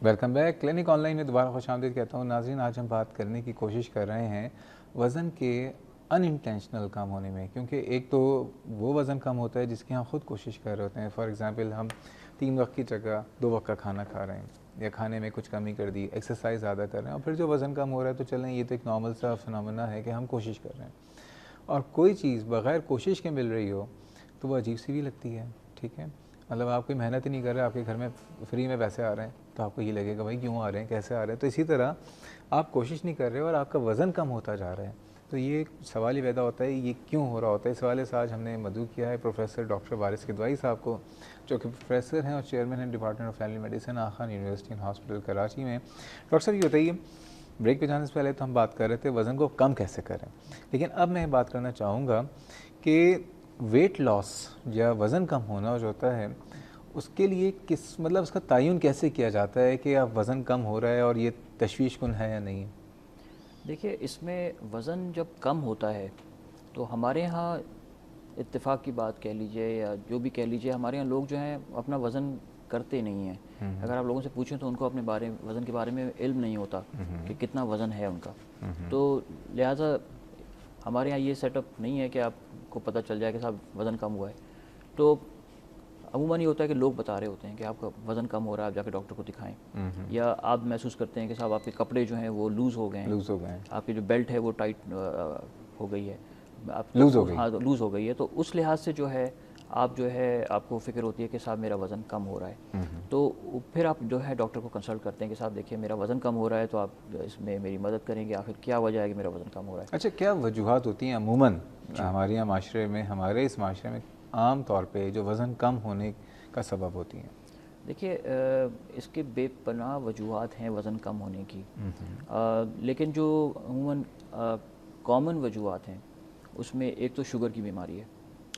Welcome back. Clinic online में दोबारा खुशामदीद कहता हूँ। नाज़रीन, आज हम बात करने की कोशिश कर रहे हैं वज़न के अनइंटेंशनल कम होने में, क्योंकि एक तो वो वज़न कम होता है जिसकी हम ख़ुद कोशिश कर रहे होते हैं। फॉर एग्ज़ाम्पल, हम 3 वक्त की जगह 2 वक्त का खाना खा रहे हैं या खाने में कुछ कमी कर दी, एक्सरसाइज ज़्यादा कर रहे हैं और फिर जो वज़न कम हो रहा है, तो चलें ये तो एक नॉर्मल सा फिनोमेना है कि हम कोशिश कर रहे हैं और कोई चीज़ बग़ैर कोशिश के मिल रही हो तो वो अजीब सी भी लगती है। ठीक है, मतलब आप कोई मेहनत ही नहीं कर रहे, आपके घर में फ्री में पैसे आ रहे हैं तो आपको ये लगेगा भाई क्यों आ रहे हैं, कैसे आ रहे हैं। तो इसी तरह आप कोशिश नहीं कर रहे हो और आपका वज़न कम होता जा रहा है, तो ये सवाल ही पैदा होता है ये क्यों हो रहा होता है। इस हवाले से आज हमने मदऊ किया है प्रोफेसर डॉक्टर वारिस किदवाई साहब को, जो कि प्रोफेसर हैं और चेयरमैन हैं department of family medicine Aga Khan university and hospital Karachi में। डॉक्टर साहब, ये बताइए, ब्रेक पे जाने से पहले तो हम बात कर रहे थे वज़न को कम कैसे करें, लेकिन अब मैं बात करना चाहूँगा कि वेट लॉस या वज़न कम होना जो होता है उसके लिए किस मतलब उसका तयन कैसे किया जाता है कि आप वज़न कम हो रहा है और ये तशवीशकुन है या नहीं? देखिए, इसमें वज़न जब कम होता है तो हमारे यहाँ इत्तेफाक की बात कह लीजिए या जो भी कह लीजिए, हमारे यहाँ लोग जो हैं अपना वज़न करते नहीं हैं। अगर आप लोगों से पूछें तो उनको अपने वज़न के बारे में इल्म नहीं होता कि कितना वज़न है उनका। तो लिहाजा हमारे यहाँ ये सेटअप नहीं है कि आपको पता चल जाए कि साहब वज़न कम हुआ है। तो अमूमन ये होता है कि लोग बता रहे होते हैं कि आपका वज़न कम हो रहा है, आप जाके डॉक्टर को दिखाएं। या आप महसूस करते हैं कि साहब आपके कपड़े जो हैं वो लूज़ हो गए हैं, आपकी जो बेल्ट है वो टाइट हो गई है, आप लूज़ हो गई। हाँ, लूज़ हो गई है। तो उस लिहाज से जो है आप जो है आपको फ़िक्र होती है कि साहब मेरा वज़न कम हो रहा है। तो फिर आप जो है डॉक्टर को कंसल्ट करते हैं कि साहब देखिए मेरा वज़न कम हो रहा है, तो आप इसमें मेरी मदद करेंगे, आखिर क्या वजह है कि मेरा वज़न कम हो रहा है। अच्छा, क्या वजूहत होती हैं अमूमन हमारे यहाँ माशरे में, हमारे इस माशरे में आम तौर पे जो वज़न कम होने का सबब होती हैं? देखिए, इसके बेपनाह वजूहत हैं वज़न कम होने की, लेकिन जो अमूमन कॉमन वजूहत हैं उसमें एक तो शुगर की बीमारी है।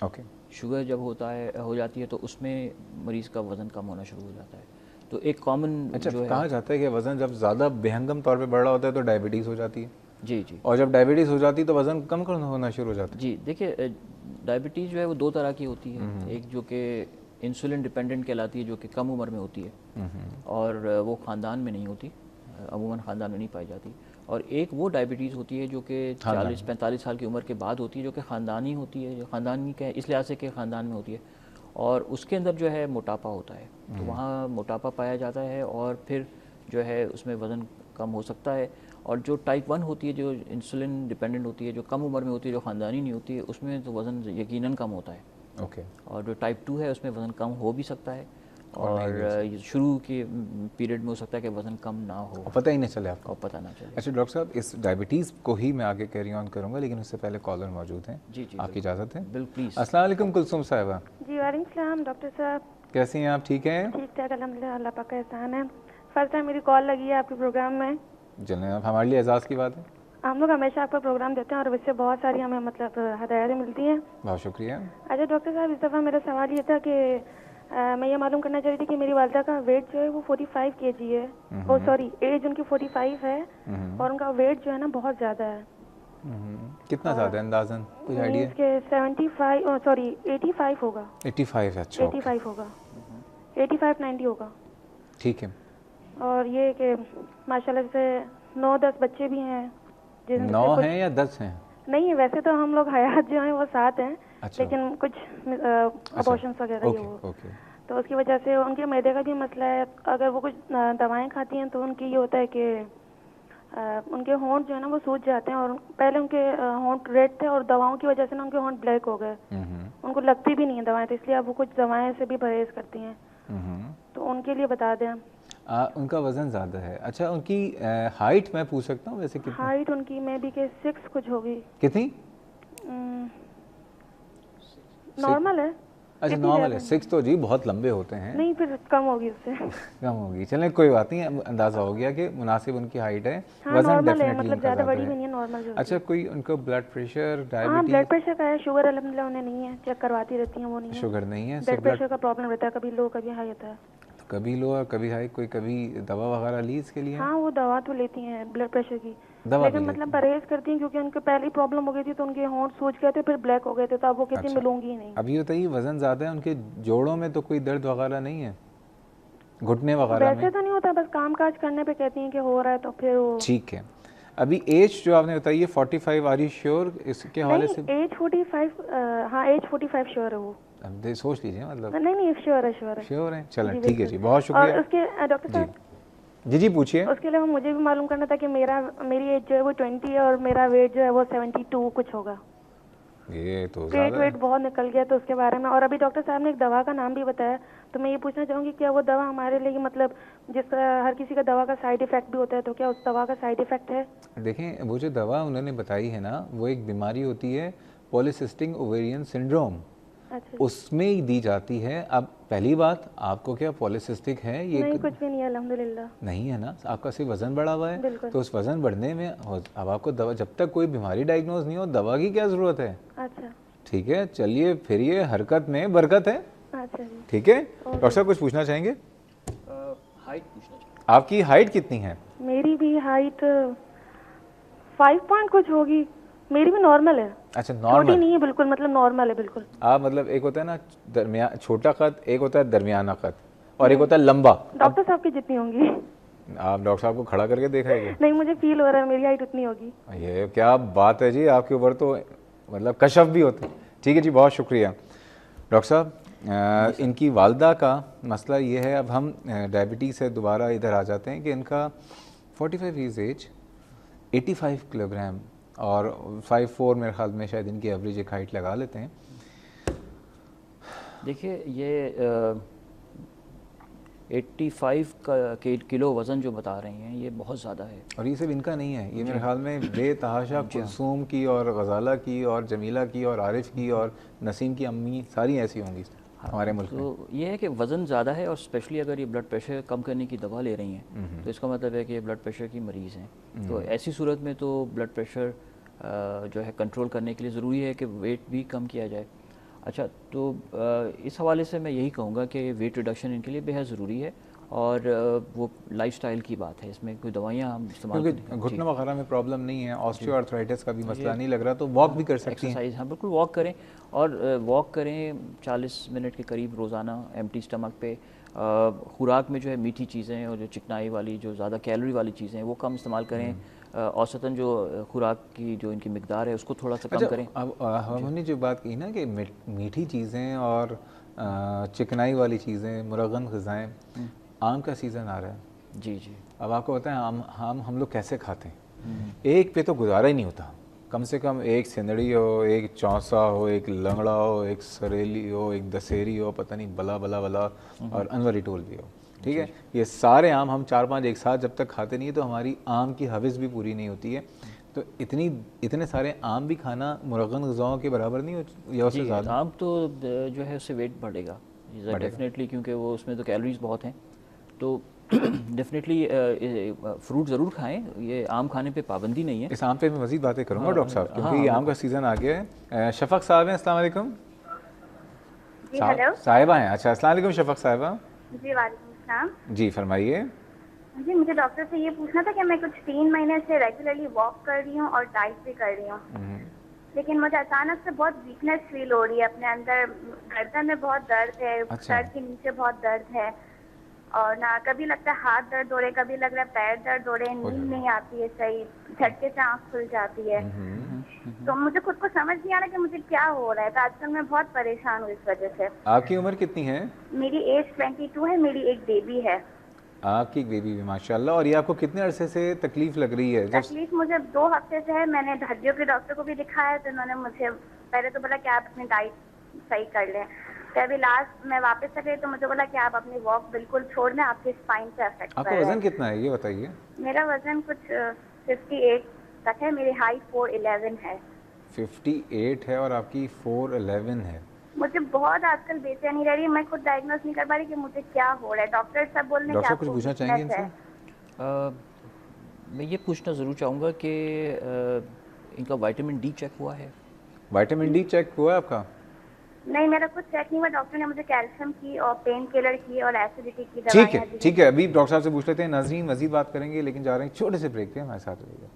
ओके। शुगर जब हो जाती है तो उसमें मरीज़ का वज़न कम होना शुरू हो जाता है। तो एक कॉमन अच्छा, जो है, कहा जाता है कि वज़न जब ज़्यादा बेहंगम तौर पे बढ़ रहा होता है तो डायबिटीज़ हो जाती है, जी जी और जब डायबिटीज़ हो जाती है तो वज़न कम होना शुरू हो जाता है। जी, देखिए, डायबिटीज़ जो है वो दो तरह की होती है। एक जो कि इंसुलिन डिपेंडेंट कहलाती है, जो कि कम उम्र में होती है और वो ख़ानदान में नहीं होती, अमूमन ख़ानदान में नहीं पाई जाती। और एक वो डायबिटीज़ होती है जो कि 40-45 साल की उम्र के बाद होती है, जो कि ख़ानदानी होती है, जो ख़ानदानी का इस लिहाज से कि ख़ानदान में होती है। और उसके अंदर जो है मोटापा होता है, तो वहाँ मोटापा पाया जाता है और फिर जो है उसमें वज़न कम हो सकता है। और जो टाइप 1 होती है, जो इंसुलिन डिपेंडेंट होती है, जो कम उम्र में होती है, जो ख़ानदानी नहीं होती है, उसमें तो वज़न यकीनन कम होता है। ओके। और जो टाइप 2 है उसमें वज़न कम हो भी सकता है और शुरू के पीरियड में हो सकता है कि वज़न कम ना हो और पता ही नहीं चले आपको, और पता ना चले। अच्छा डॉक्टर साहब, इस डायबिटीज़ को ही मैं आगे कैरी ऑन करूँगा, लेकिन उससे पहले कॉलर मौजूद हैं। जी जी, आपकी इजाज़त है? बिल्कुल, प्लीज़। अस्सलाम वालेकुम कुलसुम साहिबा। जी वालेकुम सलाम डॉक्टर साहब, कैसी हैं आप? ठीक हैं? ठीक ठाक अल्हम्दुलिल्लाह, अल्लाह पाक का एहसान है। फर्स्ट टाइम मेरी कॉल लगी है आपके प्रोग्राम में। जनाब, हमारे लिए एजाज़ की बात है। हम लोग हमेशा आपका प्रोग्राम देते हैं और इससे बहुत सारी हमें मतलब हदायतें मिलती हैं। बहुत शुक्रिया। अच्छा डॉक्टर साहब, इस दफ़ा मेरा सवाल ये था कि मैं ये मालूम करना चाह रही थी कि मेरी वालदा का वेट जो है वो 45 kg है, और सॉरी एज उनकी 45 है और उनका वेट जो है ना बहुत ज़्यादा है। कितना ज़्यादा है अंदाज़न, कोई आइडिया? इसके 75 सॉरी 85 होगा। 85? अच्छा, 85 होगा, 85-90 होगा। ठीक है। और ये कि माशाल्लाह से 9-10 बच्चे भी हैं। 9 हैं या 10 हैं? नहीं, वैसे तो हम लोग हयात जो हैं वो 7 हैं। अच्छा। लेकिन कुछ अबॉर्शंस वगैरह ये हो, ओके। तो उसकी वजह से उनके मैदे का भी मसला है। अगर वो कुछ दवाएं खाती हैं तो उनकी ये होता है कि उनके होंठ जो है ना वो सूज जाते हैं, और पहले उनके होंठ रेड थे और दवाओं की वजह से ना उनके होंठ ब्लैक हो गए। उनको लगती भी नहीं है दवाएं, तो इसलिए अब वो कुछ दवाएं से भी परहेज करती हैं। तो उनके लिए बता दें। उनका वज़न ज़्यादा है। अच्छा, उनकी हाइट मैं पूछ सकता हूँ वैसे कितनी? हाइट उनकी मे बी के 6 कुछ होगी। कितनी? नॉर्मल है। अच्छा, नॉर्मल है। 6 तो जी बहुत लंबे होते हैं। नहीं, फिर कम होगी उससे। कम होगी, चलें कोई बात नहीं, अंदाज़ा हो गया कि मुनासिब उनकी हाइट है। हाँ, वज़न नॉर्मल है, डेफिनेटली मतलब उनका ज़्यादा बड़ी ज़्यादा भी नहीं है। है, नॉर्मल जो अच्छा, कोई उनको ब्लड प्रेशर, हाँ, डायबिटीज? ब्लड प्रेशर का है, शुगर अल्हम्दुलिल्लाह उन्हें नहीं है, चेक करवाती रहती हैं, वो नहीं है। शुगर नहीं है, ब्लड प्रेशर का प्रॉब्लम रहता है, कभी लो कभी हाई होता है। तो कभी लो और कभी हाई, कोई कभी दवा वगैरह ली इसके लिए? हाँ, वो दवा तो लेती हैं ब्लड प्रेशर की, दवा लेकिन भी मतलब परहेज करती हैं, क्योंकि उनके पहले ही प्रॉब्लम हो गई थी, तो उनके होंठ सूज गए थे, फिर ब्लैक हो गए थे, तो अब वो कहती अच्छा। मिलूंगी ही नहीं। अभी बताइए, वज़न ज़्यादा है, उनके जोड़ों में तो कोई दर्द वगैरह नहीं है? घुटने वगैरह वैसे में? तो नहीं होता, बस काम काज करने पे कहती हैं कि हो रहा है तो फिर वो। ठीक है। अभी एज जो आपने बताई है 45, आर यू श्योर इसके हवाले से? नहीं, एज 45, हाँ एज 45 श्योर है वो। अब सोच लीजिए, मतलब नहीं नहीं, श्योर है, श्योर है। श्योर है। चलें जी, ठीक है बिल्कुल। जी, बहुत और शुक्रिया उसके डॉक्टर जी। साहब, जी पूछिए। उसके अलावा मुझे भी मालूम करना था कि मेरी एज जो है वो 20 है और मेरा वेट जो है वो 72 कुछ होगा। ये तो पेट ज़्यादा वेट है। बहुत निकल गया तो उसके बारे में। और अभी डॉक्टर साहब ने एक दवा का नाम भी बताया, तो मैं ये पूछना चाहूँगी क्या वो दवा हमारे लिए, मतलब जिस तरह हर किसी का दवा का साइड इफेक्ट भी होता है, तो क्या उस दवा का साइड इफेक्ट है? देखें, वो जो दवा उन्होंने बताई है ना, वो एक बीमारी होती है पॉलीसिस्टिक ओवेरियन सिंड्रोम, अच्छा। उसमें ही दी जाती है। अब पहली बात, आपको क्या पॉलीसिस्टिक है? ये नहीं, कुछ भी नहीं है, अल्हम्दुलिल्लाह। नहीं है ना, आपका सिर्फ वज़न बढ़ा हुआ है। बिल्कुल। तो उस वज़न बढ़ने में अब आपको दवा, जब तक कोई बीमारी डायग्नोज नहीं हो, दवा की क्या ज़रूरत है? अच्छा ठीक है, चलिए फिरिए, हरकत में बरकत है। अच्छा जी। ठीक है डॉक्टर साहब, कुछ पूछना चाहेंगे? हाइट पूछना चाहिए। आपकी हाइट कितनी है? मेरी भी हाइट 5 पॉइंट कुछ होगी। मेरी भी नॉर्मल है। अच्छा, छोटी नॉर्मल। नहीं है बिल्कुल, मतलब नॉर्मल है बिल्कुल। आप मतलब एक होता है ना दरमिया छोटा कद, एक होता है दरमियाना कद, और एक होता है लंबा। डॉक्टर साहब की जितनी होंगी। आप डॉक्टर साहब को खड़ा करके देखाएंगे? नहीं, मुझे फील हो रहा है मेरी हाइट उतनी होगी। ये क्या बात है जी, आपके ऊपर तो मतलब कशफ भी होते हैं। ठीक है जी, बहुत शुक्रिया डॉक्टर साहब। इनकी वालदा का मसला ये है, अब हम डायबिटीज़ से दोबारा इधर आ जाते हैं कि इनका 45 ईज एज, 85 किलोग्राम और 5'4" मेरे ख्याल में शायद इनकी एवरेज एक हाइट लगा लेते हैं। देखिए ये 85 किलो वज़न जो बता रही हैं, ये बहुत ज़्यादा है। और ये सिर्फ इनका नहीं है, ये मेरे ख्याल में बेतहाशा कुलसूम की और गज़ाला की और जमीला की और आरिफ की और नसीम की अम्मी सारी ऐसी होंगी हमारे मुल्क में। तो ये है कि वज़न ज़्यादा है, और स्पेशली अगर ये ब्लड प्रेशर कम करने की दवा ले रही हैं तो इसका मतलब है कि ये ब्लड प्रेशर की मरीज़ हैं। तो ऐसी सूरत में तो ब्लड प्रेशर जो है कंट्रोल करने के लिए ज़रूरी है कि वेट भी कम किया जाए। अच्छा, तो इस हवाले से मैं यही कहूँगा कि वेट रिडक्शन इनके लिए बेहद ज़रूरी है, और वो लाइफस्टाइल की बात है, इसमें कोई दवाइयाँ हम इस्तेमाल क्योंकि घुटनों वगैरह में प्रॉब्लम नहीं है, ऑस्टियोआर्थराइटिस का भी मसला नहीं लग रहा, तो वॉक भी कर सकती हैं। एक्सरसाइज, हाँ बिल्कुल वॉक करें, और वॉक करें 40 मिनट के करीब रोज़ाना एम्प्टी स्टमक पे। खुराक में जो है मीठी चीज़ें और जो चिकनाई वाली, जो ज़्यादा कैलोरी वाली चीज़ें हैं वो कम इस्तेमाल करें। औसतन जो खुराक की जो इनकी मिकदार है उसको थोड़ा सा कम करें। अब हमने जो बात की ना कि मीठी चीज़ें और चिकनाई वाली चीज़ें, मुरगन ग़िज़ाएँ, आम का सीज़न आ रहा है जी जी। अब आपको पता है हम लोग कैसे खाते हैं। एक पे तो गुजारा ही नहीं होता, कम से कम एक सिंदड़ी हो, एक चौंसा हो, एक लंगड़ा हो, एक सरेली हो, एक दशहरी हो, पता नहीं बला बला बला, और अनवरी टोल भी हो। ठीक है, ये सारे आम हम 4-5 एक साथ जब तक खाते नहीं है तो हमारी आम की हविस भी पूरी नहीं होती है। तो इतने सारे आम भी खाना मुरगन ग़िज़ाओं के बराबर नहीं हो या उससे ज़्यादा? आम तो जो है उससे वेट बढ़ेगा डेफिनेटली, क्योंकि वो उसमें तो कैलोरीज बहुत हैं। तो डेफिनेटली फ्रूट ज़रूर खाएं, ये आम खाने पे पाबंदी नहीं है। इस आम पे मैं मज़ीद बातें करूँगा डॉक्टर साहब, क्योंकि ये आम का सीज़न आ गया है। शफ़क़ साहब हैं, अस्सलाम वालेकुम। जी हेलो। साहिबा हैं, अच्छा अस्सलाम वालेकुम शफ़क़ साहिबा। जी वालेकुम सलाम। जी फरमाइए। जी मुझे डॉक्टर से ये पूछना था कि मैं कुछ 3 महीने से रेगुलरली वॉक कर रही हूँ और डाइट भी कर रही हूँ, लेकिन मुझे अचानक से बहुत वीकनेस फील हो रही है अपने अंदर। गर्दन में बहुत दर्द है, अच्छा। सर के नीचे बहुत दर्द है, और ना कभी लगता है हाथ दर्द हो रहे, कभी लग रहा है पैर दर्द हो रहे, नींद नहीं आती है सही, झटके से आँख खुल जाती है। तो मुझे खुद को समझ नहीं आ रहा कि मुझे क्या हो रहा है। तो आजकल मैं बहुत परेशान हूँ इस वजह से। आपकी उम्र कितनी है? मेरी एज 22 है, मेरी एक बेबी है। आपकी एक बेबी भी माशाल्लाह। और ये आपको कितने अरसे से तकलीफ लग रही है? तकलीफ मुझे 2 हफ्ते से है। मैंने हड्डियों के डॉक्टर को भी दिखाया, तो उन्होंने मुझे पहले तो बोला कि आप अपनी डाइट सही कर लें। तो अभी लास्ट मैं वापस से गई तो मुझे बोला कि आप अपनी वॉक बिल्कुल छोड़ दें, आपके स्पाइन पे अफेक्ट कर आपका रहा है। वजन कितना है ये बताइए? मेरा वजन कुछ 58 तक है, मेरी हाइट 4'11" है। 58 है और आपकी 4'11" है। मुझे बहुत आजकल बेचैनी रह रही है, मैं खुद डायग्नोस नहीं कर पा रही कि मुझे क्या हो रहा है। डॉक्टर सब बोल रहे हैं कि डॉक्टर आपको कुछ पूछना चाहेंगे weakness इनसे? है। मैं ये पूछना ज़रूर चाहूँगा कि इनका विटामिन डी चेक हुआ है? विटामिन डी चेक हुआ है आपका? नहीं, मेरा कुछ चेक नहीं हुआ। डॉक्टर ने मुझे कैल्शियम की और पेन किलर की और एसिडिटी की ठीक दवाइयाँ है दी। ठीक है, अभी डॉक्टर साहब से पूछ लेते हैं। नाज़रीन मज़ीद बात करेंगे, लेकिन जा रहे हैं छोटे से ब्रेक पे, हमारे साथ रहिएगा।